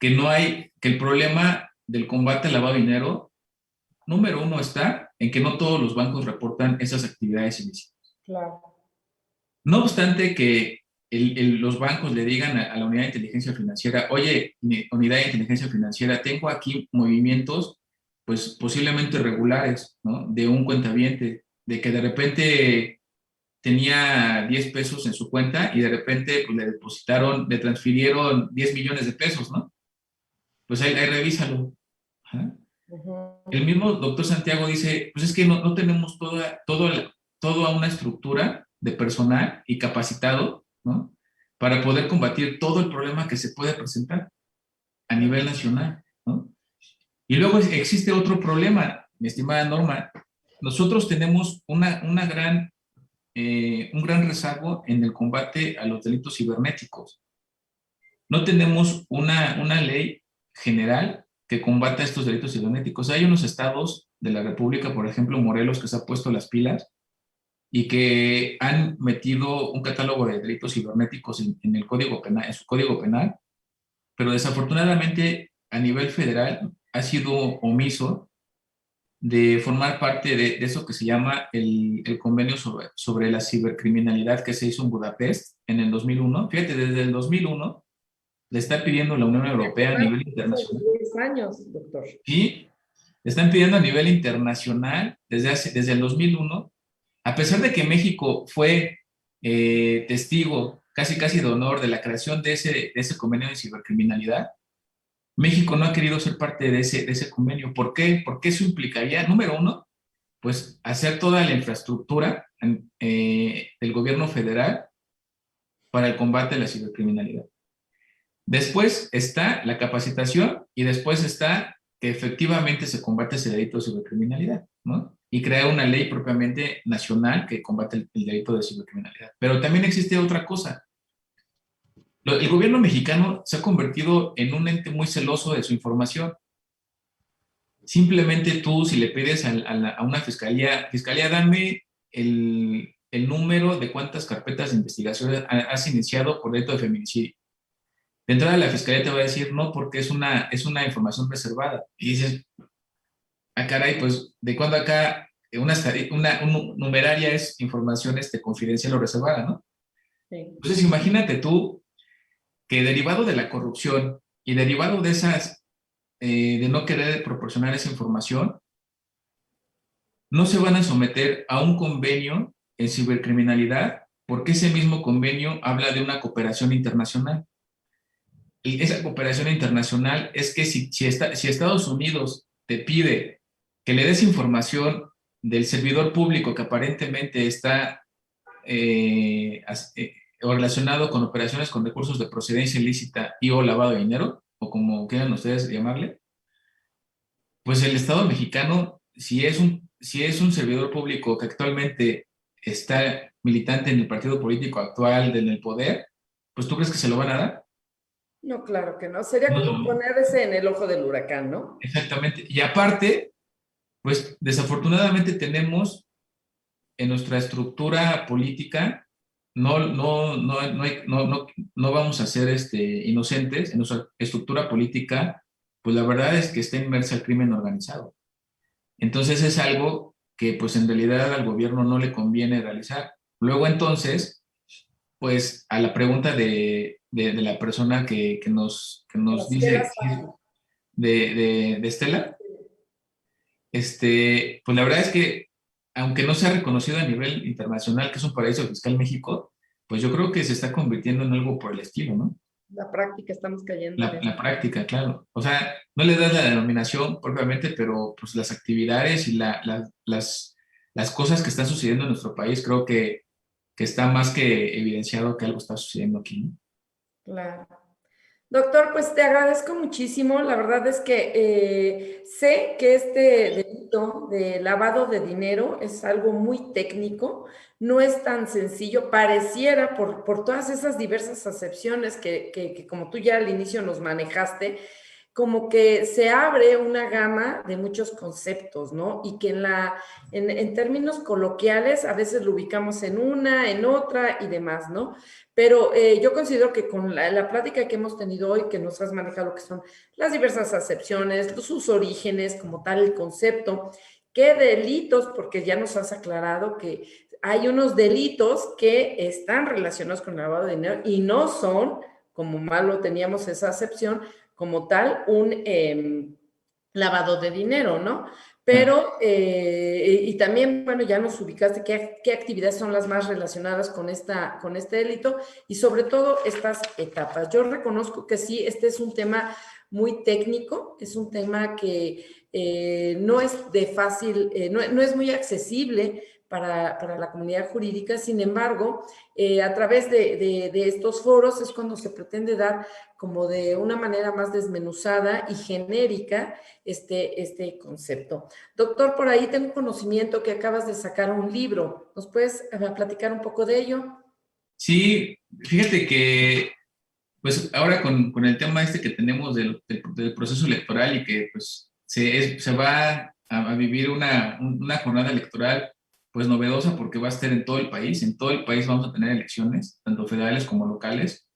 que no hay, que el problema del combate al lavado de dinero, número uno, está en que no todos los bancos reportan esas actividades ilícitas. Claro. No obstante que los bancos le digan a la unidad de inteligencia financiera, oye, unidad de inteligencia financiera, tengo aquí movimientos, pues posiblemente irregulares, ¿no? De un cuentaviente, de que de repente tenía 10 pesos en su cuenta y de repente pues, le depositaron, le transfirieron 10 millones de pesos, ¿no? Pues ahí revísalo. Ajá. El mismo doctor Santiago dice, pues es que no tenemos toda una estructura de personal y capacitado, ¿no? Para poder combatir todo el problema que se puede presentar a nivel nacional, ¿no? Y luego existe otro problema, mi estimada Norma. Nosotros tenemos un gran rezago en el combate a los delitos cibernéticos. No tenemos una ley general que combata estos delitos cibernéticos. Hay unos estados de la República, por ejemplo, Morelos, que se ha puesto las pilas y que han metido un catálogo de delitos cibernéticos en el Código Penal, en su Código Penal, pero desafortunadamente a nivel federal ha sido omiso de formar parte de eso que se llama el convenio sobre la cibercriminalidad que se hizo en Budapest en el 2001. Fíjate, desde el 2001 le está pidiendo la Unión Europea a nivel internacional. 10 años, doctor. Sí, le están pidiendo a nivel internacional desde el 2001, a pesar de que México fue testigo casi de honor de la creación de ese convenio de cibercriminalidad. México no ha querido ser parte de ese convenio. ¿Por qué? Porque eso implicaría, número uno, pues hacer toda la infraestructura del gobierno federal para el combate a la cibercriminalidad. Después está la capacitación y después está que efectivamente se combate ese delito de cibercriminalidad, ¿no? Y crear una ley propiamente nacional que combate el delito de cibercriminalidad. Pero también existe otra cosa. El gobierno mexicano se ha convertido en un ente muy celoso de su información. Simplemente tú, si le pides a una fiscalía, dame el número de cuántas carpetas de investigación has iniciado por delito de feminicidio. De entrada la fiscalía te va a decir no, porque es una información reservada. Y dices, caray, pues, ¿de cuándo acá una numeraria es información confidencial o reservada, no? Sí. Entonces, imagínate tú que derivado de la corrupción y derivado de de no querer proporcionar esa información, no se van a someter a un convenio en cibercriminalidad porque ese mismo convenio habla de una cooperación internacional. Y esa cooperación internacional es que si Estados Unidos te pide que le des información del servidor público que aparentemente está o relacionado con operaciones con recursos de procedencia ilícita y o lavado de dinero, o como quieran ustedes llamarle, pues el Estado mexicano, si es un servidor público que actualmente está militante en el partido político actual en el poder, pues ¿tú crees que se lo van a dar? No, claro que no. Sería No, como no, ponerse en el ojo del huracán, ¿no? exactamente. Y aparte, pues desafortunadamente tenemos en nuestra estructura política, no vamos a ser inocentes, en nuestra estructura política, pues la verdad es que está inmersa el crimen organizado. Entonces es algo que pues en realidad al gobierno no le conviene realizar. Luego entonces, pues a la pregunta de la persona que nos dice Las páginas. de Estela, pues la verdad es que, aunque no sea reconocido a nivel internacional que es un paraíso fiscal México, pues yo creo que se está convirtiendo en algo por el estilo, ¿no? La práctica, estamos cayendo en eso. La práctica, claro. O sea, no le das la denominación propiamente, pero pues las actividades y las cosas que están sucediendo en nuestro país, creo que está más que evidenciado que algo está sucediendo aquí, ¿no? Claro. Doctor, pues te agradezco muchísimo. La verdad es que sé que este delito de lavado de dinero es algo muy técnico, no es tan sencillo, pareciera por todas esas diversas acepciones que como tú ya al inicio nos manejaste, como que se abre una gama de muchos conceptos, ¿no? Y que en términos coloquiales a veces lo ubicamos en una, en otra y demás, ¿no? Pero yo considero que con la plática que hemos tenido hoy, que nos has manejado, que son las diversas acepciones, sus orígenes, como tal, el concepto, qué delitos, porque ya nos has aclarado que hay unos delitos que están relacionados con el lavado de dinero y no son, como malo teníamos esa acepción, como tal, un lavado de dinero, ¿no? Claro. Pero, y también, bueno, ya nos ubicaste qué actividades son las más relacionadas con este delito y sobre todo estas etapas. Yo reconozco que sí, este es un tema muy técnico, es un tema que no es de fácil, no es muy accesible para la comunidad jurídica. Sin embargo, a través de estos foros es cuando se pretende dar como de una manera más desmenuzada y genérica este concepto. Doctor, por ahí tengo conocimiento que acabas de sacar un libro. ¿Nos puedes platicar un poco de ello? Sí, fíjate que pues ahora con el tema que tenemos del proceso electoral y que pues se va a vivir una jornada electoral pues novedosa porque va a estar en todo el país vamos a tener elecciones, tanto federales como locales.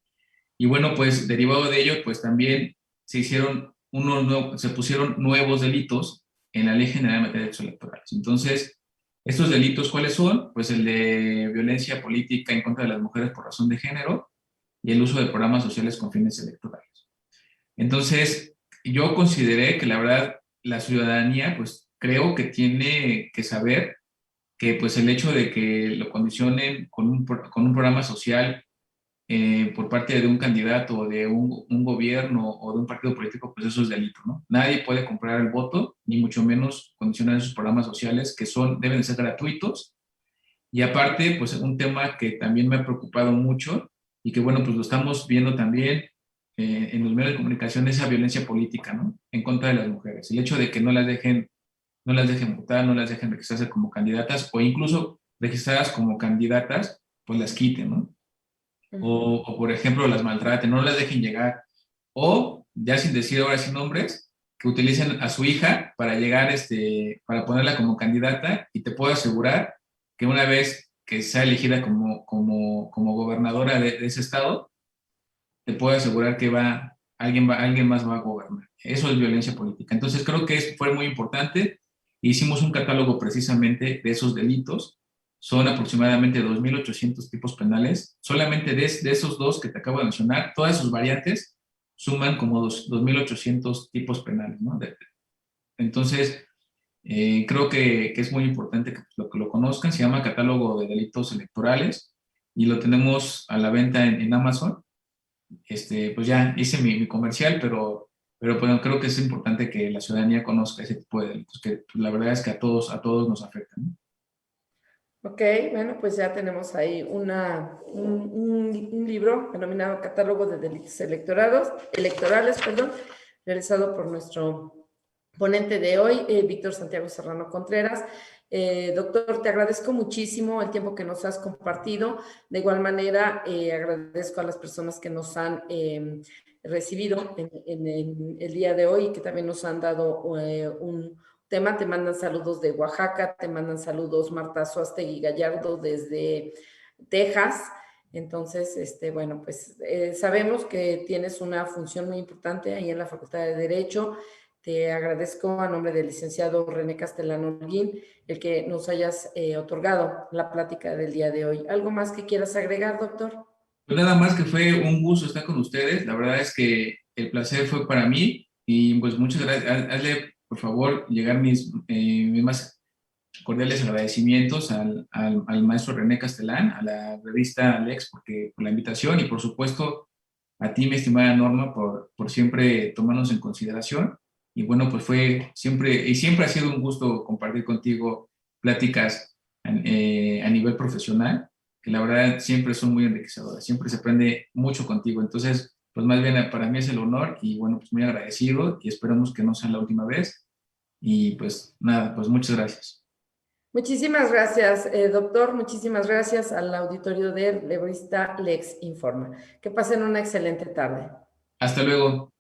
Y bueno, pues derivado de ello, pues también se pusieron nuevos delitos en la Ley General de Materia de Derechos Electorales. Entonces, estos delitos, ¿cuáles son? Pues el de violencia política en contra de las mujeres por razón de género, y el uso de programas sociales con fines electorales. Entonces, yo consideré que la verdad la ciudadanía, pues creo que tiene que saber que pues el hecho de que lo condicionen con un programa social por parte de un candidato o de un gobierno o de un partido político, pues eso es delito, ¿no? Nadie puede comprar el voto, ni mucho menos condicionar esos programas sociales que deben de ser gratuitos. Y aparte, pues un tema que también me ha preocupado mucho y que bueno, pues lo estamos viendo también en los medios de comunicación, esa violencia política, ¿no? En contra de las mujeres. El hecho de que no las dejen votar, no las dejen registrarse como candidatas o incluso registradas como candidatas, pues las quiten, ¿no? Uh -huh. O por ejemplo, las maltraten, no las dejen llegar. O, ya sin decir ahora sin nombres, que utilicen a su hija para llegar, para ponerla como candidata, y te puedo asegurar que una vez que sea elegida como gobernadora de ese estado, te puedo asegurar que alguien más va a gobernar. Eso es violencia política. Entonces creo que fue muy importante. Hicimos un catálogo precisamente de esos delitos. Son aproximadamente 2.800 tipos penales. Solamente de esos dos que te acabo de mencionar, todas sus variantes suman como 2.800 tipos penales, ¿no? Entonces, creo que es muy importante que lo conozcan. Se llama Catálogo de Delitos Electorales y lo tenemos a la venta en Amazon. Pues ya hice mi comercial, pero bueno, creo que es importante que la ciudadanía conozca ese tipo de delitos, que pues, la verdad es que a todos nos afectan, ¿no? Ok, bueno, pues ya tenemos ahí un libro denominado Catálogo de Delitos Electorales, perdón, realizado por nuestro ponente de hoy, Víctor Santiago Serrano Contreras. Doctor, te agradezco muchísimo el tiempo que nos has compartido. De igual manera, agradezco a las personas que nos han recibido en el día de hoy y que también nos han dado un tema. Te mandan saludos de Oaxaca, te mandan saludos Marta Suástegui Gallardo desde Texas. Entonces, bueno, pues sabemos que tienes una función muy importante ahí en la Facultad de Derecho. Te agradezco a nombre del licenciado René Castellano Holguín el que nos hayas otorgado la plática del día de hoy. ¿Algo más que quieras agregar, doctor? Pues nada más que fue un gusto estar con ustedes. La verdad es que el placer fue para mí y pues muchas gracias. Hazle, por favor, llegar mis más cordiales agradecimientos al maestro René Castelán, a la revista Alex por la invitación y por supuesto a ti, mi estimada Norma, por siempre tomarnos en consideración. Y bueno, pues fue siempre, y siempre ha sido un gusto compartir contigo pláticas a nivel profesional, que la verdad siempre son muy enriquecedoras, siempre se aprende mucho contigo. Entonces, pues más bien para mí es el honor y bueno, pues muy agradecido y esperamos que no sea la última vez. Y pues nada, pues muchas gracias. Muchísimas gracias, doctor. Muchísimas gracias al auditorio de revista Lex Informa. Que pasen una excelente tarde. Hasta luego.